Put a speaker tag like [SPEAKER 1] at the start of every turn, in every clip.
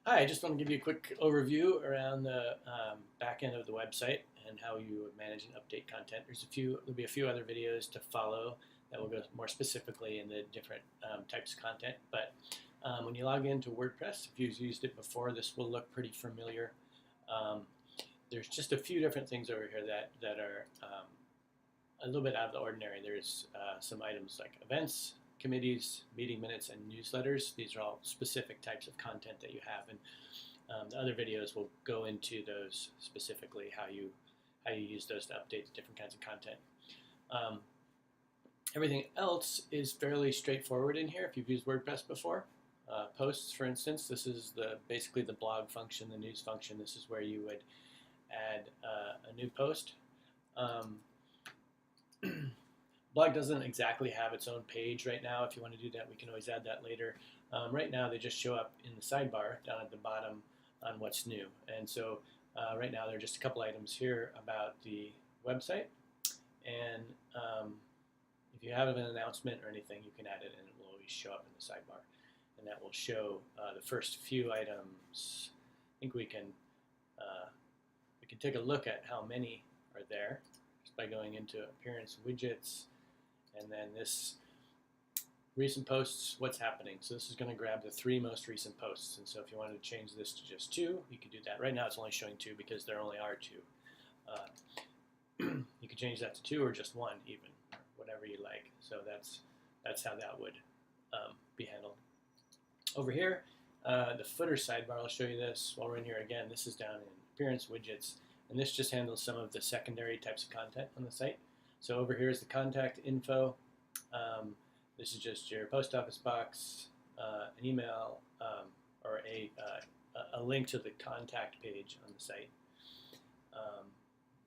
[SPEAKER 1] Hi, I just want to give you a quick overview around the back end of the website and how you would manage and update content. There'll be a few other videos to follow that will go more specifically in the different types of content. But when you log into WordPress, if you've used it before, this will look pretty familiar. There's just a few different things over here that are a little bit out of the ordinary. There's some items like events, committees, meeting minutes, and newsletters. These are all specific types of content that you have, and the other videos will go into those specifically, how you use those to update the different kinds of content. Everything else is fairly straightforward in here if you've used WordPress before. Posts, for instance, this is basically the blog function, the news function. This is where you would add a new post. Blog doesn't exactly have its own page right now. If you want to do that, we can always add that later. Right now, they just show up in the sidebar down at the bottom on what's new. And so right now, there are just a couple items here about the website. And if you have an announcement or anything, you can add it, and it will always show up in the sidebar. And that will show the first few items. I think we can take a look at how many are there just by going into Appearance, Widgets, and then this recent posts, what's happening. So this is going to grab the 3 most recent posts. And so if you wanted to change this to just 2, you could do that. Right now it's only showing 2 because there only are 2. You could change that to 2 or just 1 even, or whatever you like. So that's how that would be handled. Over here, the footer sidebar, I'll show you this while we're in here again. This is down in Appearance, Widgets, and this just handles some of the secondary types of content on the site. So over here is the contact info. This is just your post office box, an email, or a link to the contact page on the site,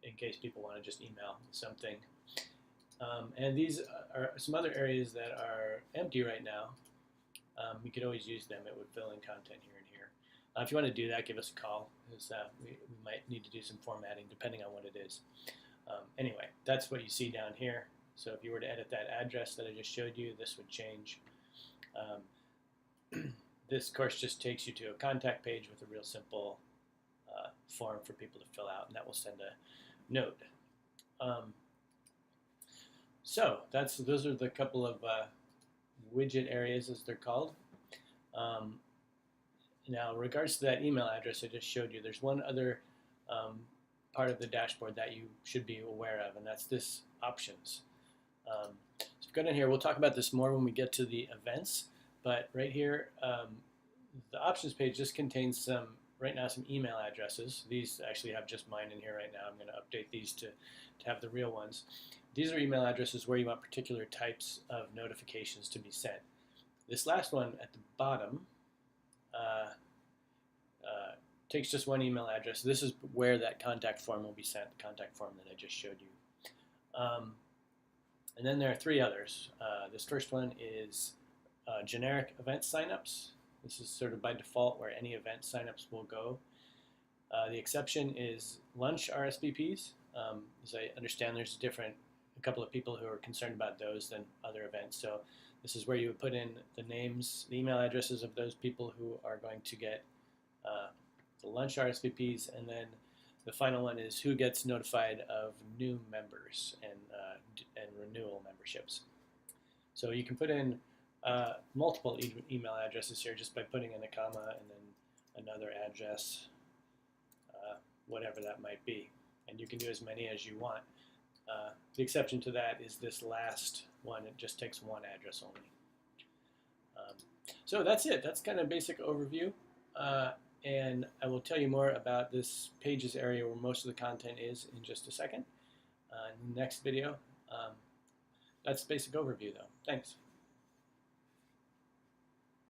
[SPEAKER 1] in case people want to just email something. And these are some other areas that are empty right now. We could always use them. It would fill in content here and here. If you want to do that, give us a call, because we might need to do some formatting depending on what it is. Anyway, that's what you see down here. So if you were to edit that address that I just showed you, this would change. This course just takes you to a contact page with a real simple form for people to fill out, and that will send a note. So those are the couple of widget areas, as they're called. Now, in regards to that email address I just showed you, there's one other part of the dashboard that you should be aware of, and that's this options. So if you go down here, we'll talk about this more when we get to the events, but right here, the options page just contains right now some email addresses. These actually have just mine in here right now. I'm going to update these to have the real ones. These are email addresses where you want particular types of notifications to be sent. This last one at the bottom takes just one email address. This is where that contact form will be sent, the contact form that I just showed you. And then there are 3 others. This first one is generic event signups. This is sort of by default where any event signups will go. The exception is lunch RSVPs. As I understand, there's a couple of people who are concerned about those than other events. So this is where you would put in the names, the email addresses of those people who are going to get the lunch RSVPs, and then the final one is who gets notified of new members and renewal memberships. So you can put in multiple email addresses here just by putting in a comma and then another address, whatever that might be. And you can do as many as you want. The exception to that is this last one. It just takes one address only. So that's it. That's kind of basic overview. And I will tell you more about this pages area where most of the content is in just a second. In the next video. That's basic overview, though. Thanks.